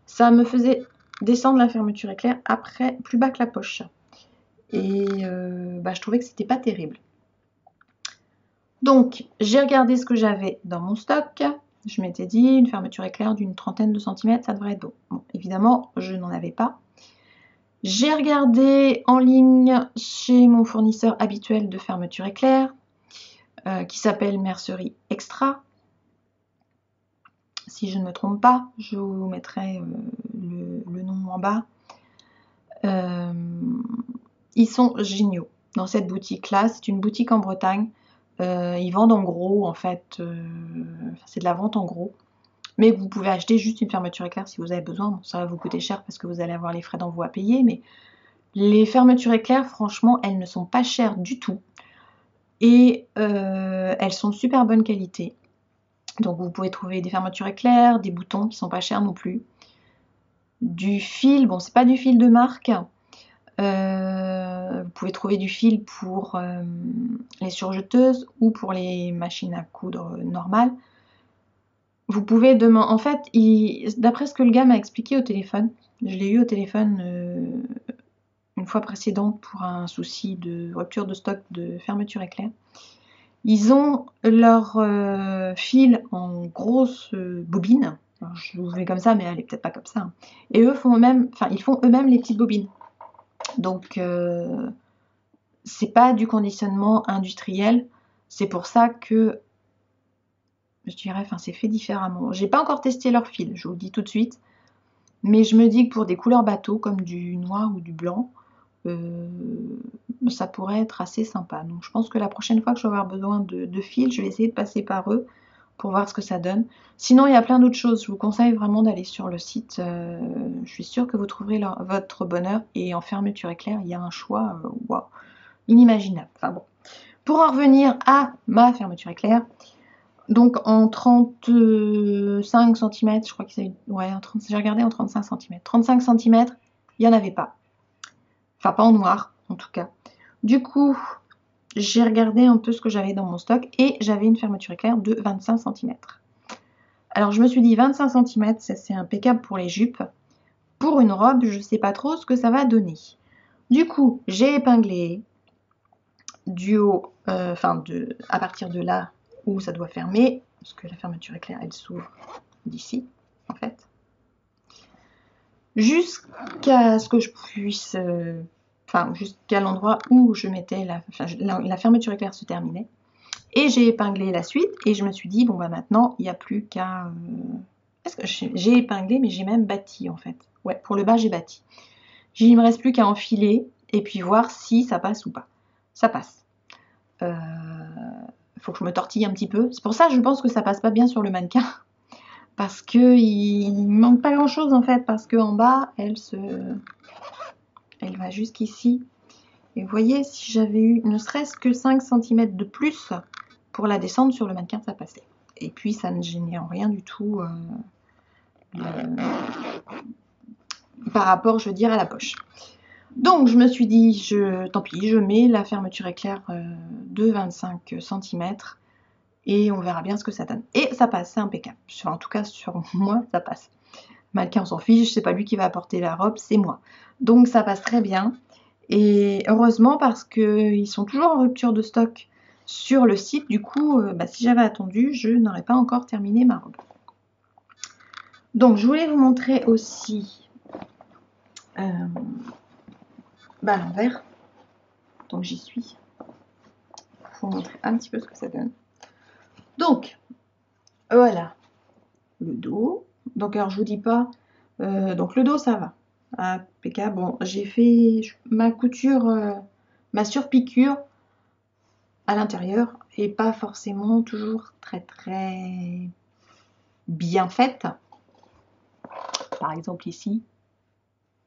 ça me faisait descendre la fermeture éclair après plus bas que la poche. Et je trouvais que c'était pas terrible. Donc j'ai regardé ce que j'avais dans mon stock. Je m'étais dit une fermeture éclair d'une trentaine de centimètres, ça devrait être bon. Bon, évidemment, je n'en avais pas. J'ai regardé en ligne chez mon fournisseur habituel de fermeture éclair, qui s'appelle Mercerie Extra. Si je ne me trompe pas, je vous mettrai le nom en bas. Ils sont géniaux dans cette boutique-là. C'est une boutique en Bretagne. Ils vendent en gros, en fait. C'est de la vente en gros. Mais vous pouvez acheter juste une fermeture éclair si vous avez besoin. Bon, ça va vous coûter cher parce que vous allez avoir les frais d'envoi à payer. Mais les fermetures éclair, franchement, elles ne sont pas chères du tout. Et elles sont de super bonne qualité. Donc vous pouvez trouver des fermetures éclair, des boutons qui sont pas chers non plus. Du fil, bon c'est pas du fil de marque. Vous pouvez trouver du fil pour les surjeteuses ou pour les machines à coudre normales. Vous pouvez demander, en fait, d'après ce que le gars m'a expliqué au téléphone, je l'ai eu au téléphone une fois précédente pour un souci de rupture de stock de fermeture éclair. Ils ont leur fil en grosse bobine. Alors, je vous fais comme ça, mais elle est peut-être pas comme ça. Hein. Et eux font eux-mêmes, ils font eux-mêmes les petites bobines. Donc c'est pas du conditionnement industriel. C'est pour ça que je dirais, c'est fait différemment. J'ai pas encore testé leur fil, je vous le dis tout de suite. Mais je me dis que pour des couleurs bateau comme du noir ou du blanc, ça pourrait être assez sympa. Donc je pense que la prochaine fois que je vais avoir besoin de fil, je vais essayer de passer par eux pour voir ce que ça donne. Sinon, il y a plein d'autres choses. Je vous conseille vraiment d'aller sur le site. Je suis sûre que vous trouverez votre bonheur. Et en fermeture éclair, il y a un choix wow, inimaginable. Enfin bon. Pour en revenir à ma fermeture éclair, donc en 35 cm, je crois que c'est... Ouais, j'ai regardé en 35 cm. 35 cm, il n'y en avait pas. Enfin, pas en noir, en tout cas. Du coup, j'ai regardé un peu ce que j'avais dans mon stock et j'avais une fermeture éclair de 25 cm. Alors, je me suis dit 25 cm, c'est impeccable pour les jupes. Pour une robe, je ne sais pas trop ce que ça va donner. Du coup, j'ai épinglé du haut, à partir de là où ça doit fermer, parce que la fermeture éclair, elle s'ouvre d'ici, en fait. Jusqu'à ce que je puisse... jusqu'à l'endroit où je mettais la fermeture éclair se terminait. Et j'ai épinglé la suite et je me suis dit, bon bah maintenant, il n'y a plus qu'à... Est-ce que j'ai épinglé, mais j'ai même bâti en fait. Ouais, pour le bas, j'ai bâti. Il me reste plus qu'à enfiler et puis voir si ça passe ou pas. Ça passe. Faut que je me tortille un petit peu. C'est pour ça que je pense que ça passe pas bien sur le mannequin. Parce que il manque pas grand chose en fait. Parce qu'en bas, elle va jusqu'ici. Et vous voyez, si j'avais eu ne serait-ce que 5 cm de plus pour la descendre sur le mannequin, ça passait. Et puis ça ne gênait en rien du tout par rapport, je veux dire, à la poche. Donc je me suis dit, tant pis, je mets la fermeture éclair de 25 cm et on verra bien ce que ça donne. Et ça passe, c'est impeccable. En tout cas, sur moi, ça passe. Mannequin, on s'en fiche, c'est pas lui qui va apporter la robe, c'est moi. Donc ça passe très bien. Et heureusement parce qu'ils sont toujours en rupture de stock sur le site. Du coup, si j'avais attendu, je n'aurais pas encore terminé ma robe. Donc je voulais vous montrer aussi l'envers. Donc j'y suis. Pour vous montrer un petit peu ce que ça donne. Donc voilà le dos. Donc alors je vous dis pas. Donc le dos ça va. Impeccable. Bon, j'ai fait ma couture, ma surpiqûre à l'intérieur et pas forcément toujours très bien faite. Par exemple ici,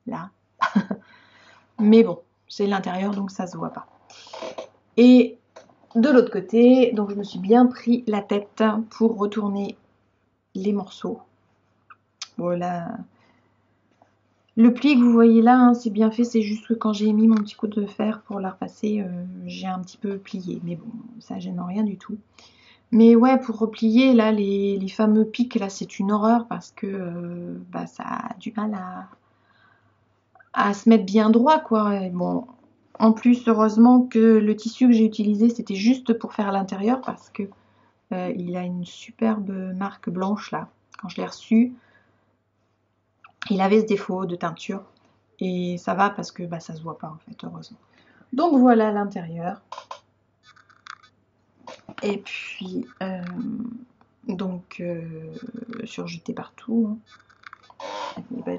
là. Mais bon, c'est l'intérieur donc ça se voit pas. Et de l'autre côté, donc je me suis bien pris la tête pour retourner les morceaux. Voilà. Le pli que vous voyez là, hein, c'est bien fait, c'est juste que quand j'ai mis mon petit coup de fer pour la repasser, j'ai un petit peu plié. Mais bon, ça gêne en rien du tout. Mais ouais, pour replier, là, les fameux pics, là, c'est une horreur parce que ça a du mal à se mettre bien droit, quoi. Et bon, en plus, heureusement que le tissu que j'ai utilisé, c'était juste pour faire l'intérieur parce que il a une superbe marque blanche, là. Quand je l'ai reçu, il avait ce défaut de teinture. Et ça va parce que ça se voit pas, en fait, heureusement. Donc voilà l'intérieur. Et puis, surjeté partout. Hein.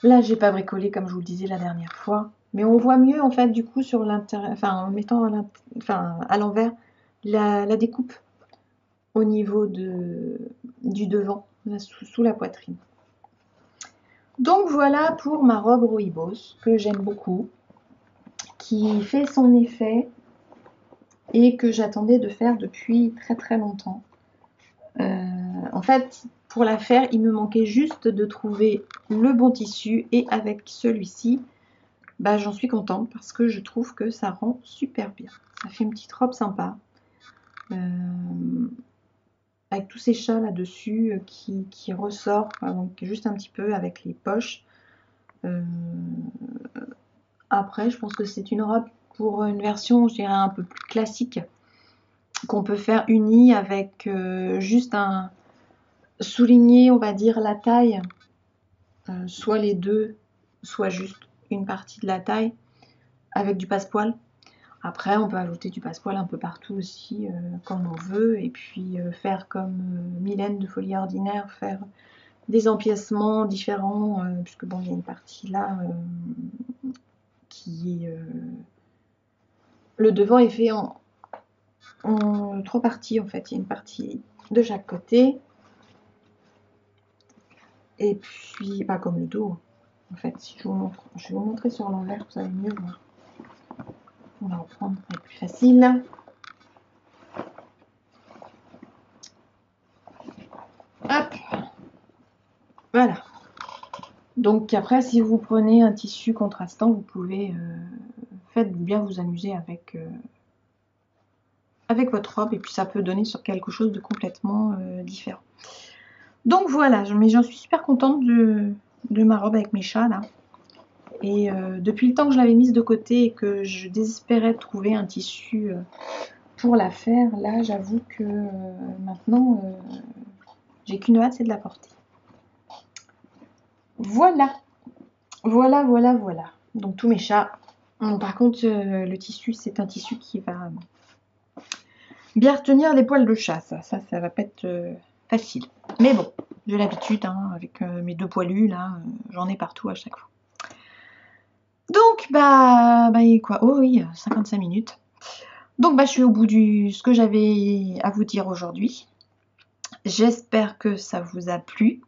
Là, j'ai pas bricolé comme je vous le disais la dernière fois. Mais on voit mieux, en fait, du coup, sur l'intérieur, en mettant à l'envers la découpe au niveau du devant, là, sous la poitrine. Donc voilà pour ma robe Rooibos, que j'aime beaucoup, qui fait son effet et que j'attendais de faire depuis très longtemps. En fait, pour la faire, il me manquait juste de trouver le bon tissu et avec celui-ci, j'en suis contente parce que je trouve que ça rend super bien. Ça fait une petite robe sympa. Avec tous ces chats là-dessus qui ressort, donc juste un petit peu avec les poches. Après, je pense que c'est une robe pour une version, je dirais, un peu plus classique, qu'on peut faire unie avec juste un souligner, on va dire, la taille, soit les deux, soit juste une partie de la taille, avec du passepoil. Après, on peut ajouter du passepoil un peu partout aussi, comme on veut, et puis faire comme Mylène de Folie Ordinaire, faire des empiècements différents, puisque bon, il y a une partie là qui est... le devant est fait en 3 parties, en fait. Il y a une partie de chaque côté. Et puis, pas comme le dos. En fait, si je vous montre, je vais vous montrer sur l'envers, vous allez mieux voir. On va reprendre, c'est plus facile. Hop, voilà. Donc après, si vous prenez un tissu contrastant, vous pouvez faites bien vous amuser avec votre robe, et puis ça peut donner sur quelque chose de complètement différent. Donc voilà, mais j'en suis super contente de ma robe avec mes chats là. Et depuis le temps que je l'avais mise de côté et que je désespérais trouver un tissu pour la faire, là j'avoue que maintenant j'ai qu'une hâte, c'est de la porter. Voilà, voilà. Donc tous mes chats. Bon, par contre le tissu, c'est un tissu qui va bien retenir les poils de chat, ça va pas être facile. Mais bon, j'ai l'habitude hein, avec mes 2 poilus là, j'en ai partout à chaque fois. Donc bah quoi, oh oui, 55 minutes. Donc je suis au bout de ce que j'avais à vous dire aujourd'hui. J'espère que ça vous a plu.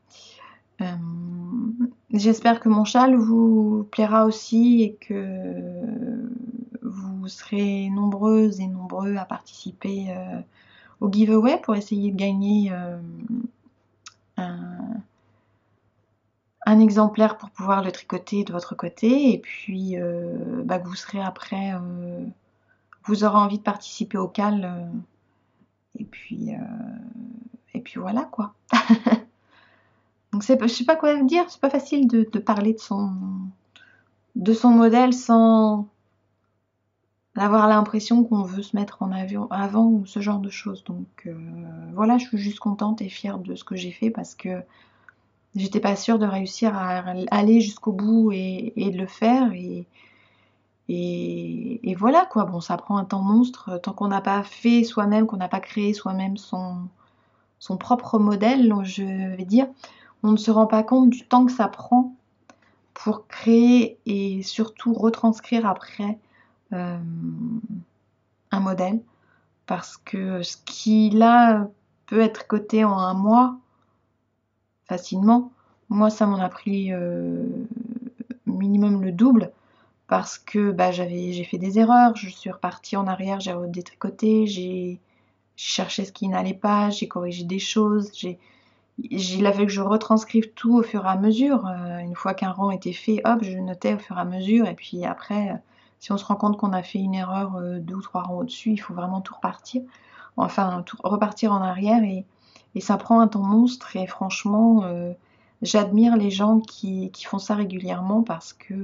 J'espère que mon châle vous plaira aussi et que vous serez nombreuses et nombreux à participer au giveaway pour essayer de gagner un exemplaire pour pouvoir le tricoter de votre côté, et puis que vous serez après, vous aurez envie de participer au cal, et puis voilà quoi. Donc je sais pas quoi dire, c'est pas facile de parler de son modèle sans avoir l'impression qu'on veut se mettre en avant ou ce genre de choses. Donc voilà, je suis juste contente et fière de ce que j'ai fait parce que j'étais pas sûre de réussir à aller jusqu'au bout et de le faire, et voilà quoi. Bon, ça prend un temps monstre tant qu'on n'a pas fait soi-même, qu'on n'a pas créé soi-même son propre modèle, je vais dire. On ne se rend pas compte du temps que ça prend pour créer et surtout retranscrire après un modèle, parce que ce qui là peut être coté en un mois facilement, moi ça m'en a pris minimum le double, parce que j'ai fait des erreurs, je suis repartie en arrière, j'ai redétricoté, j'ai cherché ce qui n'allait pas, j'ai corrigé des choses, il a fallu que je retranscrive tout au fur et à mesure. Une fois qu'un rang était fait, hop, je notais au fur et à mesure, et puis après, si on se rend compte qu'on a fait une erreur 2 ou 3 rangs au-dessus, il faut vraiment tout repartir, enfin repartir en arrière, et ça prend un temps monstre, et franchement j'admire les gens qui font ça régulièrement, parce que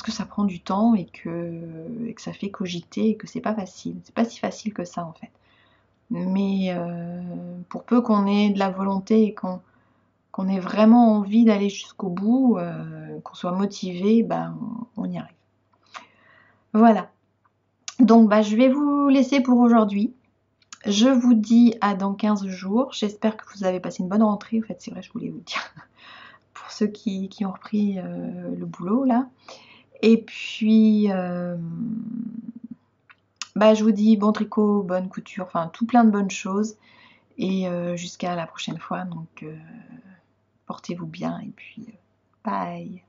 ça prend du temps, et que ça fait cogiter, et que c'est pas facile. C'est pas si facile que ça en fait. Mais pour peu qu'on ait de la volonté et qu'on ait vraiment envie d'aller jusqu'au bout, qu'on soit motivé, on y arrive. Voilà. Donc je vais vous laisser pour aujourd'hui. Je vous dis à dans 15 jours. J'espère que vous avez passé une bonne rentrée. En fait, c'est vrai, je voulais vous le dire. Pour ceux qui ont repris le boulot là. Et puis je vous dis bon tricot, bonne couture, enfin tout plein de bonnes choses. Et jusqu'à la prochaine fois. Donc portez-vous bien, et puis bye.